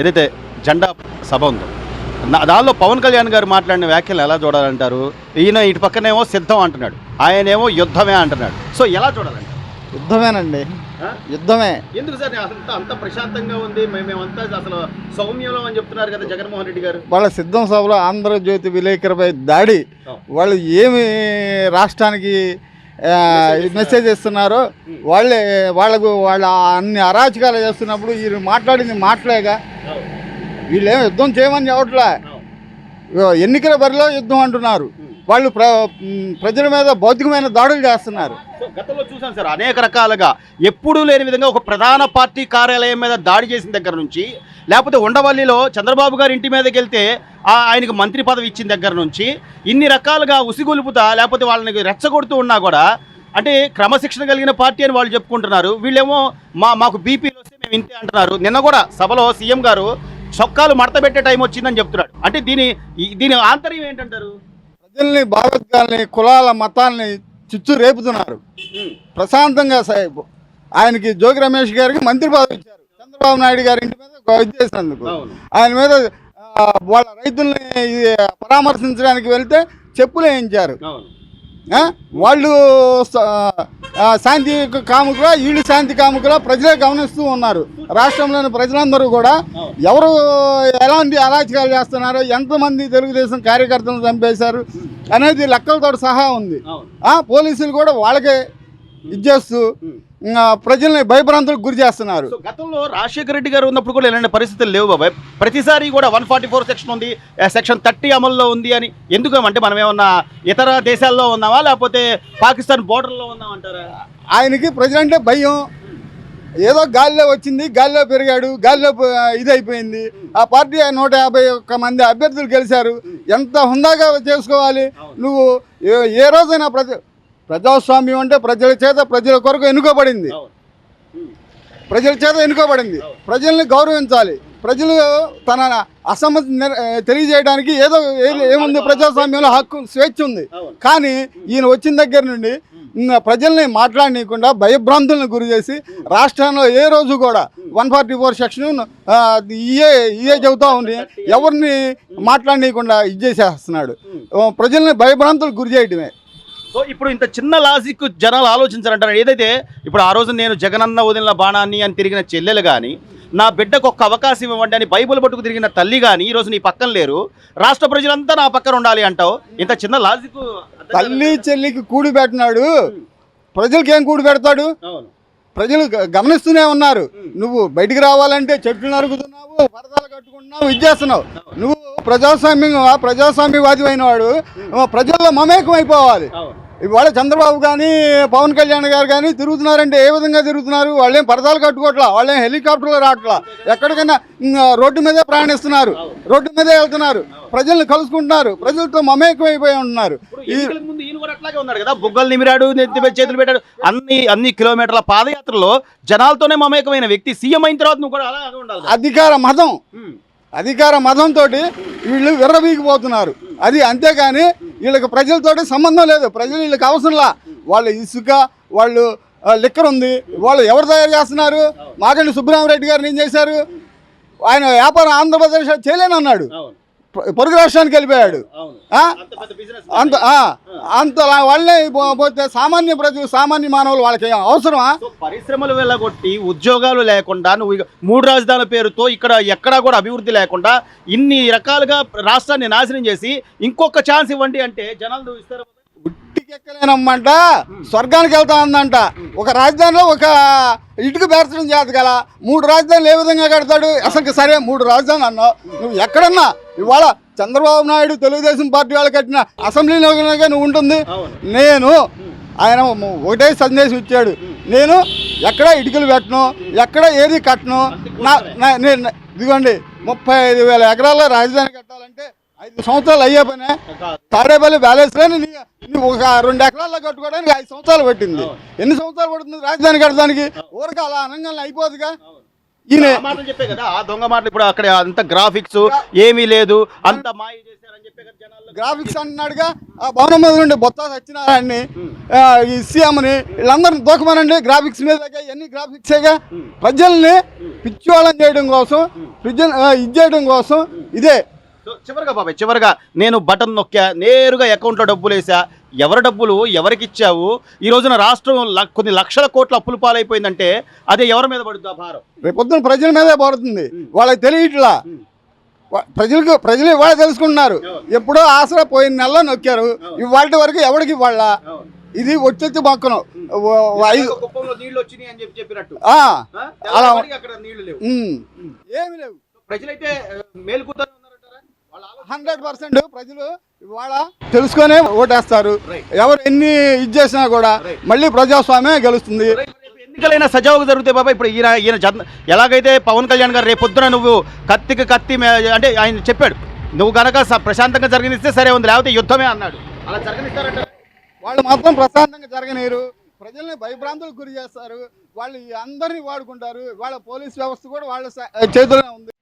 ఏదైతే జెండా సభ ఉందో దానిలో పవన్ కళ్యాణ్ గారు మాట్లాడిన వ్యాఖ్యలు ఎలా చూడాలంటారు? ఈయన ఇటు పక్కనేమో సిద్ధం అంటున్నాడు, ఆయనేమో యుద్ధమే అంటున్నాడు. సో ఎలా చూడాలంటారు? యుద్ధమేనండి, యుద్ధమే. ఎందుకు సార్ అంత అంత ప్రశాంతంగా ఉంది, మేమంతా అసలు సౌమ్యంలో అని చెప్తున్నారు కదా జగన్మోహన్ రెడ్డి గారు? వాళ్ళ సిద్ధం సభలో ఆంధ్రజ్యోతి విలేకరుపై దాడి, వాళ్ళు ఏమి రాష్ట్రానికి మెసేజ్ ఇస్తున్నారో వాళ్ళ అన్ని అరాచకాలు చేస్తున్నప్పుడు వీళ్ళు మాట్లాడింది మాటలేగా. వీళ్ళేమో యుద్ధం చేయమని చెప్పట్లే, ఎన్నికల బరిలో యుద్ధం అంటున్నారు. వాళ్ళు ప్రజల మీద భౌతికమైన దాడులు చేస్తున్నారు. గతంలో చూసాం సార్ అనేక రకాలుగా, ఎప్పుడూ లేని విధంగా ఒక ప్రధాన పార్టీ కార్యాలయం మీద దాడి చేసిన దగ్గర నుంచి, లేకపోతే ఉండవల్లిలో చంద్రబాబు గారి ఇంటి మీదకి వెళ్తే ఆయనకు మంత్రి పదవి ఇచ్చిన దగ్గర నుంచి ఇన్ని రకాలుగా ఉసిగొలుపుతా లేకపోతే వాళ్ళని రెచ్చగొడుతూ ఉన్నా కూడా, అంటే క్రమశిక్షణ కలిగిన పార్టీ అని వాళ్ళు చెప్పుకుంటున్నారు. వీళ్ళేమో మాకు బీపీలు వస్తే మేము ఇంతే అంటున్నారు. నిన్న కూడా సభలో సీఎం గారు చొక్కాలు మడత పెట్టే టైం వచ్చిందని చెప్తున్నాడు. అంటే దీని ఆంతర్యం ఏంటంటారు? ప్రజల్ని, భావోద్వేగాల్ని, కులాల మతాల్ని చిచ్చు రేపుతున్నారు. ప్రశాంతంగా ఆయనకి జోగి రమేష్ గారికి మంత్రి పదవి ఇచ్చారు, చంద్రబాబు నాయుడు గారి ఇంటి మీద ఇది చేసినందుకు. ఆయన మీద వాళ్ళ రైతుల్ని పరామర్శించడానికి వెళ్తే చెప్పులు వేయించారు. వాళ్ళు శాంతి కాముకులా, వీళ్ళు శాంతి కాముకులా ప్రజలే గమనిస్తూ ఉన్నారు. రాష్ట్రంలోని ప్రజలందరూ కూడా ఎవరు ఎలాంటి అరాచకాలు చేస్తున్నారో, ఎంతమంది తెలుగుదేశం కార్యకర్తలను చంపేశారు అనేది లెక్కలతో సహా ఉంది. పోలీసులు కూడా వాళ్ళకే ఇచ్చేస్తూ ప్రజల్ని భయభ్రాంతులకు గురి చేస్తున్నారు. గతంలో రాజశేఖర రెడ్డి గారు ఉన్నప్పుడు కూడా ఇలాంటి పరిస్థితులు లేవు బాబాయ్. ప్రతిసారి కూడా 144 సెక్షన్ ఉంది, సెక్షన్ 30 అమల్లో ఉంది అని. ఎందుకు అంటే మనం ఏమన్నా ఇతర దేశాల్లో ఉన్నావా, లేకపోతే పాకిస్తాన్ బోర్డర్లో ఉన్నామంటారా? ఆయనకి ప్రజలంటే భయం. ఏదో గాలిలో వచ్చింది, గాలిలో పెరిగాడు, గాలిలో ఇదైపోయింది. ఆ పార్టీ 151 మంది అభ్యర్థులు గెలిచారు. ఎంత హుందాగా చేసుకోవాలి నువ్వు? ఏ రోజైనా ప్రజాస్వామ్యం అంటే ప్రజల చేత, ప్రజల కొరకు ఎన్నుకోబడింది, ప్రజల్ని గౌరవించాలి. ప్రజలు తన అసమ్మతి తెలియజేయడానికి ఏముంది, ప్రజాస్వామ్యంలో హక్కు, స్వేచ్ఛ ఉంది. కానీ ఈయన వచ్చిన దగ్గర నుండి ప్రజల్ని మాట్లాడనీయకుండా భయభ్రాంతులను గురి చేసి, రాష్ట్రంలో ఏ రోజు కూడా 144 సెక్షన్ ఇయే చెబుతా ఉంది, ఎవరిని మాట్లాడనీయకుండా ఇచ్చేసేస్తున్నాడు. ప్రజల్ని భయభ్రాంతులకు గురి చేయటమే. సో ఇప్పుడు ఇంత చిన్న లాజిక్ జనాలు ఆలోచించారంటారు. ఏదైతే ఇప్పుడు ఆ రోజు నేను జగనన్న వదిలిన బాణాన్ని అని తిరిగిన చెల్లెలు కానీ, నా బిడ్డకు ఒక్క అవకాశం ఇవ్వండి అని బైబుల్ పట్టుకు తిరిగిన తల్లి కానీ ఈరోజు నీ పక్కన లేరు, రాష్ట్ర ప్రజలంతా నా పక్కన ఉండాలి అంటావు. ఇంత చిన్న లాజిక్. తల్లి చెల్లికి కూడి పెట్టినాడు, ప్రజలకి ఏం కూడి పెడతాడు? ప్రజలు గమనిస్తూనే ఉన్నారు. నువ్వు బయటికి రావాలంటే చెట్లు నరుకుతున్నావు, పరదాలు కట్టుకుంటున్నావు, ఇచ్చేస్తున్నావు. నువ్వు ప్రజాస్వామ్యవాది అయిన వాడు ప్రజల్లో మమేకం అయిపోవాలి. ఇవాళ చంద్రబాబు కానీ, పవన్ కళ్యాణ్ గారు కానీ తిరుగుతున్నారంటే ఏ విధంగా తిరుగుతున్నారు? వాళ్ళేం పరదాలు కట్టుకోవట్లా, వాళ్ళేం హెలికాప్టర్లో రావట్లా, ఎక్కడికైనా రోడ్డు మీదే ప్రయాణిస్తున్నారు, రోడ్డు మీదే వెళ్తున్నారు, ప్రజల్ని కలుసుకుంటున్నారు, ప్రజలతో మమేకం అయిపోయి ఉంటున్నారు. బుగ్గలు నిమిరాడు, చేతులు పెట్టాడు, అన్ని కిలోమీటర్ల పాదయాత్రలో జనాలతోనే మమేకమైన వ్యక్తి సీఎం అయిన తర్వాత నువ్వు కూడా అలాగే ఉండాలి. అధికార మతంతో వీళ్ళు విర్రవీగిపోతున్నారు. అది అంతేగాని వీళ్ళకి ప్రజలతోటి సంబంధం లేదు. ప్రజలు వీళ్ళకి అవసరంలా. వాళ్ళ ఇసుక, వాళ్ళు లిక్కర్ ఉంది, వాళ్ళు ఎవరు తయారు చేస్తున్నారు? మాగంటి సుబ్బరామరెడ్డి గారిని ఏం చేశారు? ఆయన వ్యాపారం ఆంధ్రప్రదేశ్ చేయలేనన్నాడు, పొరుగు రాష్ట్రానికి వెళ్ళిపోయాడు. అంత వాళ్ళే పోతే సామాన్య ప్రజలు, సామాన్య మానవులు వాళ్ళకి అవసరమా? పరిశ్రమలు వెళ్ళగొట్టి ఉద్యోగాలు లేకుండా, నువ్వు 3 రాజధానుల పేరుతో ఇక్కడ ఎక్కడా కూడా అభివృద్ధి లేకుండా ఇన్ని రకాలుగా రాష్ట్రాన్ని నాశనం చేసి ఇంకొక ఛాన్స్ ఇవ్వండి అంటే జనాలు ఇస్తారు. ఉట్టికెక్కలేనమ్మంట స్వర్గానికి వెళ్తా ఉందంట. ఒక రాజధానిలో ఒక ఇటుక పేర్చడం చేత గల 3 రాజధానులు ఏ విధంగా కడతాడు? అసలు సరే 3 రాజధానులు అన్నావు, నువ్వు ఎక్కడన్నా ఇవాళ చంద్రబాబు నాయుడు తెలుగుదేశం పార్టీ వాళ్ళు కట్టిన అసెంబ్లీలో నువ్వు ఉంటుంది. ఆయన ఒకటే సందేశం ఇచ్చాడు, నేను ఎక్కడ ఇటుకలు పెట్టను, ఎక్కడ ఏది కట్టను. నేను ఇదిగోండి 35,000 ఎకరాల్లో రాజధాని కట్టాలంటే 5 సంవత్సరాలు అయ్యే పనే. తాడేపల్లి బ్యాలెన్స్ నువ్వు ఒక 2 ఎకరాల్లో కట్టుకోవడానికి 5 సంవత్సరాలు పట్టింది. ఎన్ని సంవత్సరాలు పడుతుంది రాజధాని కట్టడానికి? ఊరికి అలా అనంగా అయిపోదుగా. ఈయన ఆ మాటలు చెప్పే కదా ఆ దొంగ మాటలు. ఇప్పుడు అక్కడ అంత గ్రాఫిక్స్ ఏమీ లేదు, అంత మాయ చేశారని చెప్పే కదా జనాల్లో. గ్రాఫిక్స్ అంటున్నాడుగా, ఆ భవనం మీద నుండి బొత్స సత్యనారాయణని, ఈ సీఎంని, వీళ్ళందరిని దూకమనండి. గ్రాఫిక్స్ మీద ఎన్ని గ్రాఫిక్సేగా ప్రజల్ని పిచ్చివాళ్ళని చేయడం కోసం, ఇది చేయడం కోసం ఇదే. సో చివరిగా బాబాయ్, చివరిగా నేను బటన్ నొక్కా, నేరుగా అకౌంట్లో డబ్బులు వేసా, ఎవరి డబ్బులు ఎవరికి ఇచ్చావు? ఈ రోజున రాష్ట్రం కొన్ని లక్షల కోట్ల అప్పులు పాలైపోయిందంటే అదే ఎవరి మీద పడుద్ది ఆ భారం? రేపొద్దున ప్రజల మీదే పడుతుంది. వాళ్ళకి తెలియట్లా. ప్రజలు ఇవాళ తెలుసుకుంటున్నారు. ఎప్పుడో ఆసరా పోయిన నెలలో నొక్కారు, ఇవాళ వరకు ఎవరికి ఇవ్వాళ్ళ. ఇది వచ్చి మొక్కను కుప్పంలో నీళ్లు వచ్చినాయి అని చెప్పినట్టు అలా అక్కడ నీళ్లు లేవు, ఏమి లేవు. ప్రజలైతే మేలుకుతారు 100% ప్రజలు ఇవాళ తెలుసుకొనే ఓటేస్తారు. ఎవరు ఎన్ని ఇది చేసినా కూడా మళ్ళీ ప్రజాస్వామ్యం గెలుస్తుంది. ఎన్నికలైనా సజావుగా జరుగుతాయి బాబా. ఇప్పుడు ఈయన ఎలాగైతే పవన్ కళ్యాణ్ గారు రేపొద్దున నువ్వు కత్తికి కత్తి అంటే ఆయన చెప్పాడు, నువ్వు కనుక ప్రశాంతంగా జరగనిస్తే సరే ఉంది, లేకపోతే యుద్ధమే అన్నాడు. అలా జరగనిస్తారంట. వాళ్ళు మాత్రం ప్రశాంతంగా జరగనీరు, ప్రజల్ని భయభ్రాంతులకు గురి చేస్తారు. వాళ్ళు అందరినీ వాడుకుంటారు. వాళ్ళ పోలీస్ వ్యవస్థ కూడా వాళ్ళ చేతుల్లోనే ఉంది.